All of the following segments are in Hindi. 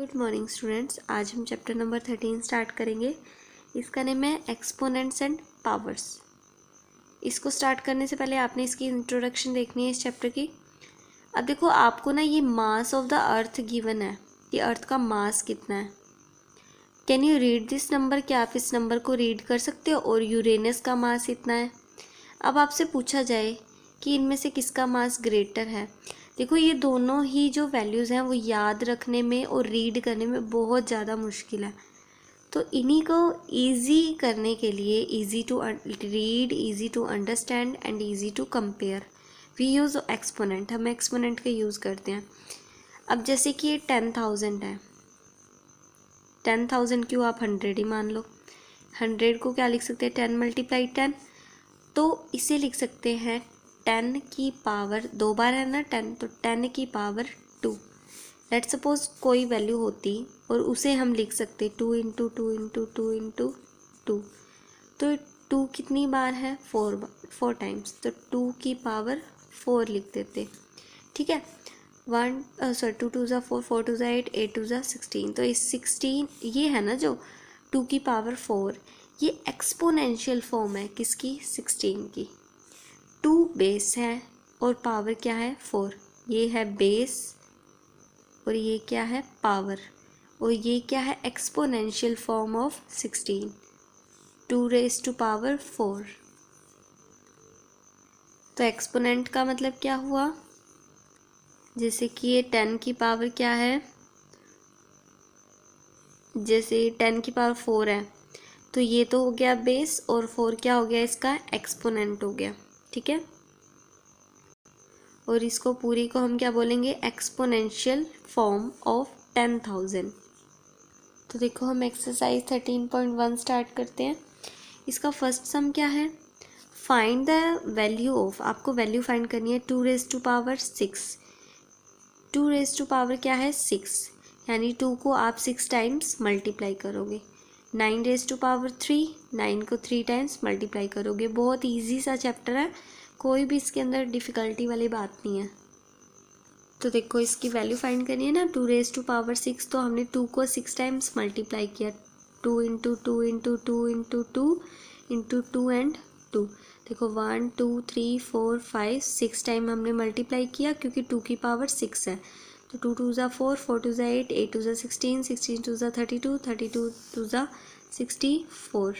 Good morning students. आज हम चैप्टर नंबर 13 स्टार्ट करेंगे। इसका नेम है एक्सपोनेंट्स एंड पावर्स। इसको स्टार्ट करने से पहले आपने इसकी इंट्रोडक्शन देखनी है इस चैप्टर की। अब देखो, आपको ना ये mass of the earth given है कि अर्थ का मास कितना है। Can you read this number? क्या आप इस नंबर को रीड कर सकते हो? और यूरेनस का मास इतना है। अब आपसे पूछा जाए कि इनमें से किसका मास ग्रेटर है। देखो, ये दोनों ही जो वैल्यूज़ हैं वो याद रखने में और रीड करने में बहुत ज़्यादा मुश्किल है। तो इन्हीं को इजी करने के लिए, easy to read, easy to understand and easy to compare, we use exponent. हम एक्सपोनेंट का यूज़ करते हैं। अब जैसे कि ये 10,000 है, 10,000 क्यों, आप 100 ही मान लो। 100 को क्या लिख सकते हैं? 10 × 10। तो इसे लिख सकते हैं 10 की पावर, 2 बार है ना 10, तो 10 की पावर 2। लेट सपोज कोई वैल्यू होती और उसे हम लिख सकते 2 × 2 × 2 × 2। तो 2 कितनी बार है? 4 टाइम्स, तो 2 की पावर 4 लिख देते। ठीक है। 2 2 ज़ा 4, 4 2 ज़ा 8, 8 2 ज़ा 16। तो इस 16 ये है ना जो 2 की पावर 4, ये एक्सपोनेंशियल फॉर्म है किसकी? 16 की। 2 बेस है और पावर क्या है? 4। ये है बेस और ये क्या है? पावर। और ये क्या है? Exponential form of 16, 2 raise to power 4। तो एक्सपोनेंट का मतलब क्या हुआ? जैसे कि ये 10 की पावर क्या है, जैसे 10 की पावर 4 है, तो ये तो हो गया बेस और 4 क्या हो गया? इसका एक्सपोनेंट हो गया। ठीक है। और इसको पूरी को हम क्या बोलेंगे? Exponential form of 10,000। तो देखो, हम एक्सरसाइज 13.1 स्टार्ट करते हैं। इसका फर्स्ट सम क्या है? फाइंड द वैल्यू ऑफ, आपको वैल्यू फाइंड करनी है 2 raise to power 6। 2 raise to power क्या है? 6, यानी 2 को आप 6 टाइम्स मल्टीप्लाई करोगे। 9 रेज़ टू पावर 3, 9 को 3 टाइम्स मल्टीप्लाई करोगे। बहुत ईजी सा चैप्टर है, कोई भी इसके अंदर डिफ़िकल्टी वाली बात नहीं है। तो देखो, इसकी वैल्यू फाइंड करनी है ना, 2 रेज़ टू पावर 6, तो हमने 2 को 6 टाइम्स मल्टीप्लाई किया। 2 × 2 × 2 × 2 × 2 एंड 2। देखो 1 2 3 4 5 6 टाइम हमने मल्टीप्लाई किया क्योंकि 2 की पावर 6 है। तो 2 2 ज़ा 4, 4 2 ज़ा 8, 8 2 ज़ा 16, 16 2 ज़ा 32, 32 2 ज़ा 64।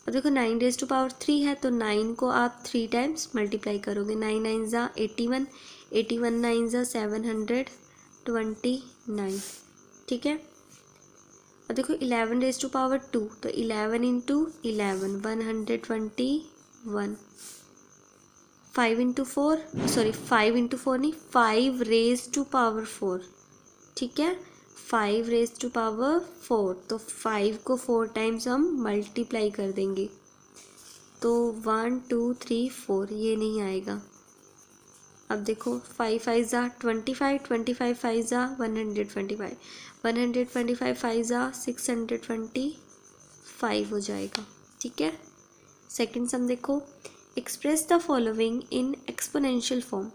अब देखो 9 रेज़ टू पावर 3 है, तो 9 को आप 3 टाइम्स मल्टीप्लाई करोगे। 9 9 ज़ा 81, 81 9 ज़ा 729। ठीक है। अब देखो 11 रेज़ टू पावर 2, तो 11 × 11 121। 5 × 4, सॉरी 5 × 4 नहीं, 5 रेज़ टू पावर 4। ठीक है, 5 रेज़ टू पावर 4, तो 5 को 4 टाइम्स हम मल्टीप्लाई कर देंगे, तो 1 2 3 4 ये नहीं आएगा। अब देखो 5 5 ज़ा 25, 25 5 ज़ा 125, 125 5 ज़ा 625 हो जाएगा। ठीक है। सेकंड सम देखो, express the following in exponential form.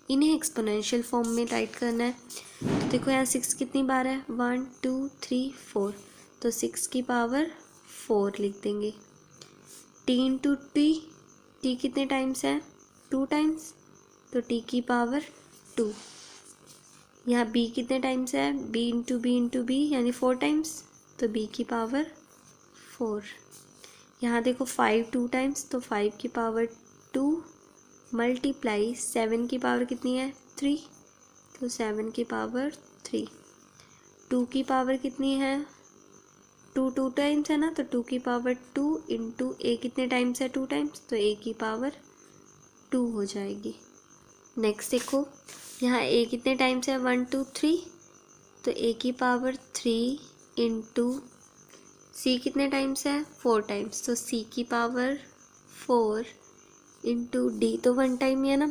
इन्हें एक्सपोनेंशियल फॉर्म में राइट करना है। तो देखो यहाँ 6 कितनी बार है? 1 2 3 4, तो 6 की पावर 4 लिख देंगे। t × t, t कितने टाइम्स है? 2 टाइम्स, तो t की पावर 2। यहाँ b कितने टाइम्स है? b × b × b, यानी 4 टाइम्स, तो b की पावर 4। यहाँ देखो 5 2 टाइम्स, तो 5 की पावर 2 मल्टीप्लाई 7 की पावर कितनी है? 3, तो 7 की पावर 3। 2 की पावर कितनी है? 2 2 टाइम्स है ना, तो 2 की पावर 2 × a कितने टाइम्स है? 2 टाइम्स, तो a की पावर 2 हो जाएगी। नेक्स्ट देखो, यहाँ a कितने टाइम्स है? 1 2 3, तो a की पावर 3 × c कितने टाइम्स है? 4 टाइम्स, तो c की पावर 4 × d, तो 1 टाइम ही है ना,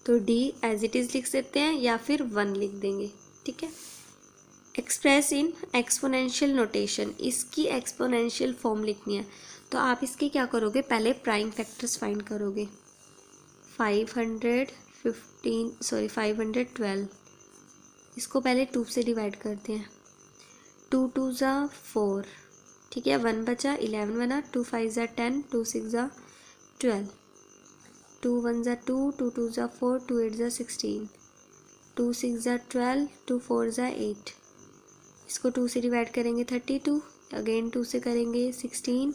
तो d एज इट इज़ लिख सकते हैं या फिर 1 लिख देंगे। ठीक है। एक्सप्रेस इन एक्सपोनेंशियल नोटेशन, इसकी एक्सपोनेंशियल फॉर्म लिखनी है। तो आप इसके क्या करोगे? पहले प्राइम फैक्टर्स फाइंड करोगे। 512, इसको पहले 2 से डिवाइड करते हैं। 2 2 ज़ा 4, ठीक है, 1 बचा, 11 बना, 2 5 ज़ा 10, 2 6 ज़ा 12, 2 1 ज़ा 2, 2 2 ज़ा 4, 2 8 ज़ा 16, 2 6 ज़ा 12, 2 4 ज़ा 8, इसको 2 से डिवाइड करेंगे 32, अगेन 2 से करेंगे 16,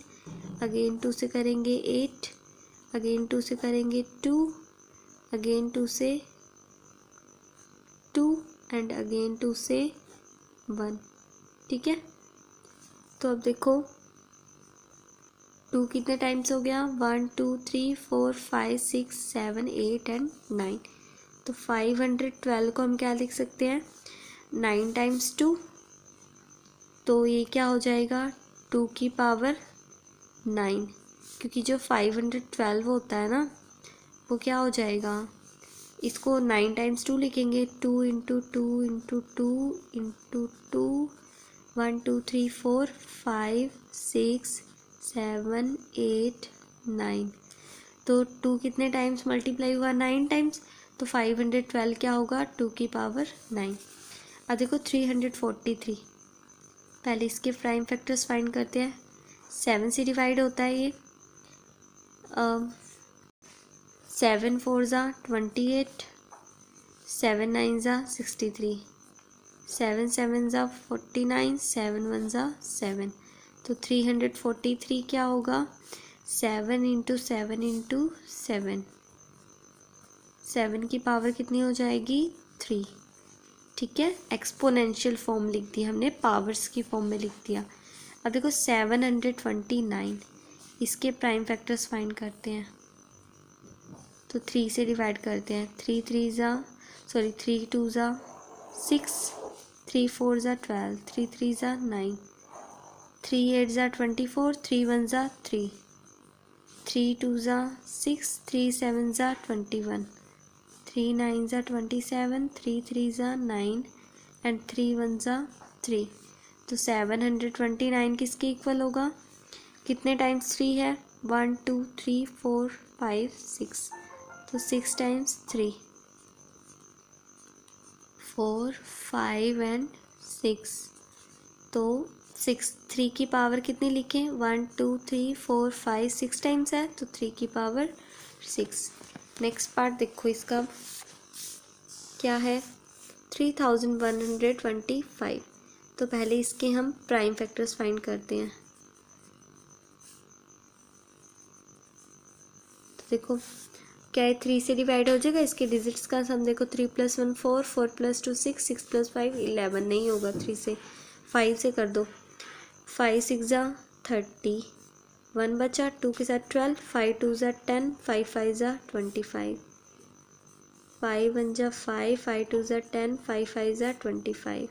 अगेन 2 से करेंगे 8, अगेन 2 से करेंगे 2, अगेन 2 से 2 एंड अगेन 2 से 1, ठीक है। तो अब देखो 2 कितने टाइम्स हो गया, 1 2 3 4 5 6 7 8 एंड 9, तो 512 को हम क्या लिख सकते हैं, 9 टाइम्स 2, तो ये क्या हो जाएगा 2 की पावर 9, क्योंकि जो 512 होता है ना वो क्या हो जाएगा, इसको 9 टाइम्स 2 लिखेंगे, 2 इंटू 2 इंटू 2 इंटू 2, 1 2 3 4 5 6 7 8 9, तो 2 कितने टाइम्स मल्टीप्लाई हुआ, 9 टाइम्स, तो 512 क्या होगा 2 की पावर 9। अब देखो 343, पहले इसके प्राइम फैक्टर्स फाइंड करते हैं। 7 से डिवाइड होता है ये, 7 4 ज़ा 28, 7 9 ज़ा 63, 7 7 ज़ा 49, 7 1 ज़ा 7, तो 343 क्या होगा, 7 इंटू 7 इंटू 7, 7 की पावर कितनी हो जाएगी 3, ठीक है। एक्सपोनेंशियल फॉर्म लिख दी हमने, पावर्स की फॉर्म में लिख दिया। अब देखो 729, इसके प्राइम फैक्टर्स फाइंड करते हैं, तो 3 से डिवाइड करते हैं, 3 3 ज़ा 3 2 ज़ा 6, 3 4 ज़ा 12, 3 3 ज़ा 9, 3 8 ज़ा 24, 3 1 ज़ा 3, 3 2 ज़ा 6, 3 7 ज़ा 21, 3 9 ज़ा 27, 3 3 ज़ा 9 एंड 3 1 ज़ा 3, तो 729 किसके इक्वल होगा, कितने टाइम्स 3 है, 1 2 3 4 5 6, तो 6 टाइम्स 3, 4 5 एंड 6, तो 6 3 की पावर कितनी लिखें, 1 2 3 4 5 6 टाइम्स है, तो 3 की पावर 6। नेक्स्ट पार्ट देखो इसका क्या है, 3125, तो पहले इसके हम प्राइम फैक्टर्स फाइंड करते हैं। तो देखो क्या है, 3 से डिवाइड हो जाएगा, इसके डिजिट्स का सम देखो, 3 + 1 4, 4 + 2 6, 6 + 5 11, नहीं होगा 3 से, 5 से कर दो, 5 6 ज़ा 30, 1 बचा, 2 के साथ 12, 5 2 ज़ा 10, 5 5 ज़ा 25, 5 1 ज़ा 5, 5 2 ज़ा 10, 5 5 ज़ा 25,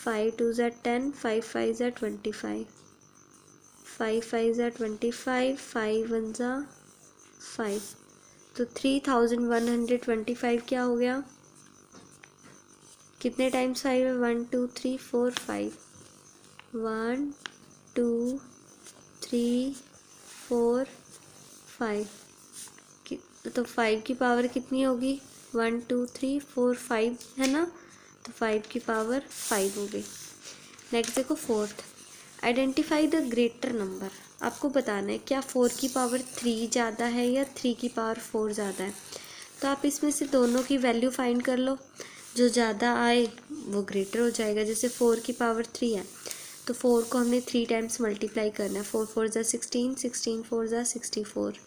5 2 ज़ा 10, 5 5 ज़ा 25, 5 5 ज़ा 25, 5 1 ज़ा 5, तो 3125 क्या हो गया, कितने टाइम्स 5 है, 1 2 3 4 5, 1 2 3 4 5, तो 5 की पावर कितनी होगी, 1 2 3 4 5 है ना, तो 5 की पावर 5 हो गई। नेक्स्ट देखो fourth, identify the greater number, आपको बताना है क्या 4 की पावर 3 ज़्यादा है या 3 की पावर 4 ज़्यादा है, तो आप इसमें से दोनों की वैल्यू फाइंड कर लो, जो ज़्यादा आए वो ग्रेटर हो जाएगा। जैसे 4 की पावर 3 है तो 4 को हमने 3 टाइम्स मल्टीप्लाई करना है, 4 4 ज़ा 16, 16 4 ज़ा 64,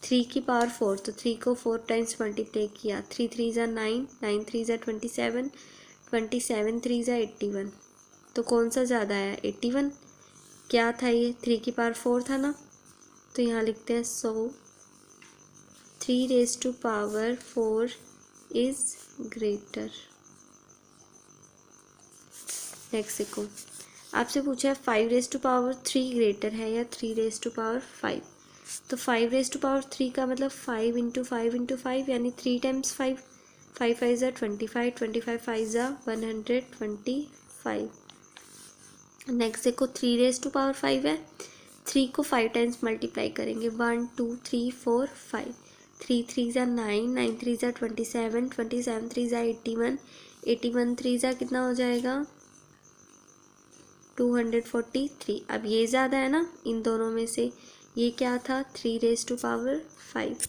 3 की पावर 4, तो 3 को 4 टाइम्स मल्टीप्लाई किया, 3 3 ज़ा 9, 9 3 ज़ा 27, 27 3 ज़ा 81, तो कौन सा ज़्यादा है 81, क्या था ये 3 की पावर 4 था ना, तो यहाँ लिखते हैं, सो 3 raised to power 4 is greater। Next देखो, आपसे पूछा है 5 raised to power 3 ग्रेटर है या 3 raised to power 5, तो 5 raised to power 3 का मतलब 5 इंटू 5 इंटू 5 यानी 3 टाइम्स 5, 5 5 ज़ा 25, 25 5 ज़ा 125। नेक्स्ट देखो 3 raised to power 5 है, 3 को 5 टाइम्स मल्टीप्लाई करेंगे, 1 2 3 4 5, 3 3 ज़ा 9, 9 3 ज़ा 27, 27 3 ज़ा 81, 81 3 ज़ा कितना हो जाएगा 243। अब ये ज़्यादा है ना इन दोनों में से, ये क्या था 3⁵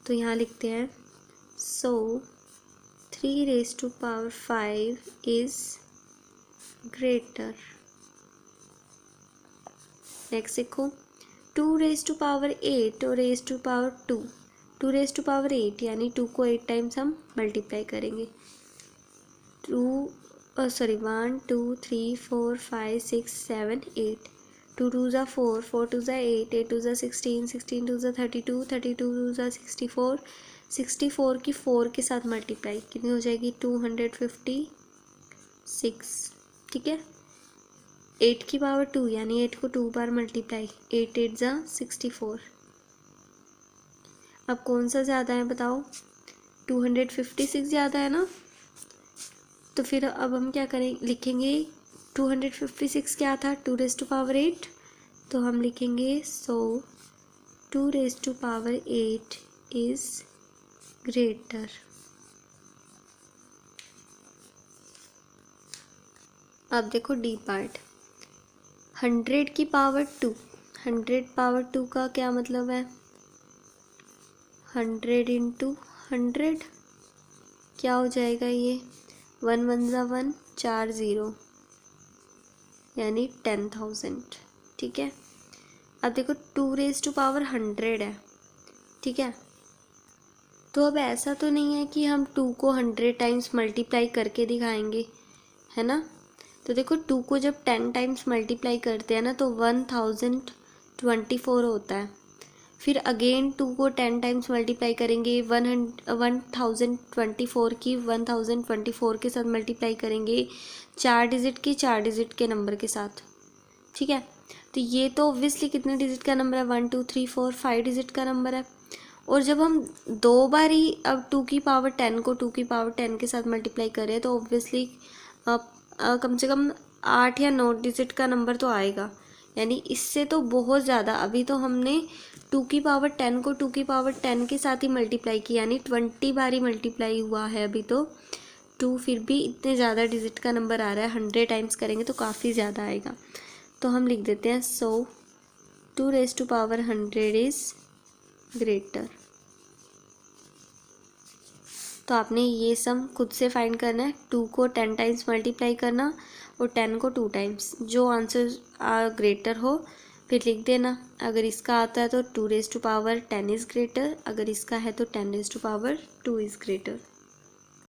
तो यहाँ लिखते हैं सो 3⁵ इज़ ग्रेटर। नेक्स्ट देखो 2⁸ और raised to 2⁸ यानी 2 को 8 टाइम्स हम मल्टीप्लाई करेंगे। 1 2 3 4 5 6 7 8 2 2 ज़ा 4 4 2 ज़ा 8 8 2 ज़ा 16 16 2 ज़ा 32 32 2 ज़ा 64 64 की 4 के साथ मल्टीप्लाई कितनी हो जाएगी 256। ठीक है 8 की पावर 2 यानी 8 को 2 बार मल्टीप्लाई 8 8 ज़ा 64। अब कौन सा ज़्यादा है बताओ 256 ज़्यादा है ना, तो फिर अब हम क्या करें लिखेंगे 256 क्या था 2⁸ तो हम लिखेंगे सो 2⁸ इज़ ग्रेटर। अब देखो डी पार्ट 100 की पावर 2 100 पावर 2 का क्या मतलब है 100 × 100 क्या हो जाएगा ये 1 1 ज़ा 1 4 0 यानी 10,000। ठीक है अब देखो 2⁻100 है। ठीक है तो अब ऐसा तो नहीं है कि हम 2 को 100 टाइम्स मल्टीप्लाई करके दिखाएंगे, है ना। तो देखो 2 को जब 10 टाइम्स मल्टीप्लाई करते हैं ना तो 1024 होता है। फिर अगेन 2 को 10 टाइम्स मल्टीप्लाई करेंगे 1024 की 1024 के साथ मल्टीप्लाई करेंगे 4 डिजिट के नंबर के साथ। ठीक है तो ये तो ऑब्वियसली कितने डिजिट का नंबर है 1 2 3 4 5 डिजिट का नंबर है। और जब हम 2 बार ही अब 2 की पावर 10 को 2 की पावर 10 के साथ मल्टीप्लाई करें तो ऑब्वियसली कम से कम 8 या 9 डिजिट का नंबर तो आएगा, यानी इससे तो बहुत ज़्यादा। अभी तो हमने 2 की पावर 10 को 2 की पावर 10 के साथ ही मल्टीप्लाई किया, यानी 20 बार ही मल्टीप्लाई हुआ है अभी तो 2, फिर भी इतने ज़्यादा डिजिट का नंबर आ रहा है। 100 टाइम्स करेंगे तो काफ़ी ज़्यादा आएगा। तो हम लिख देते हैं सो 2⁻100 इज़ ग्रेटर। तो आपने ये सम खुद से फाइंड करना है, 2 को 10 टाइम्स मल्टीप्लाई करना और 10 को 2 टाइम्स, जो आंसर ग्रेटर हो फिर लिख देना। अगर इसका आता है तो 2⁻10 इज़ ग्रेटर, अगर इसका है तो 10⁻2 इज़ ग्रेटर।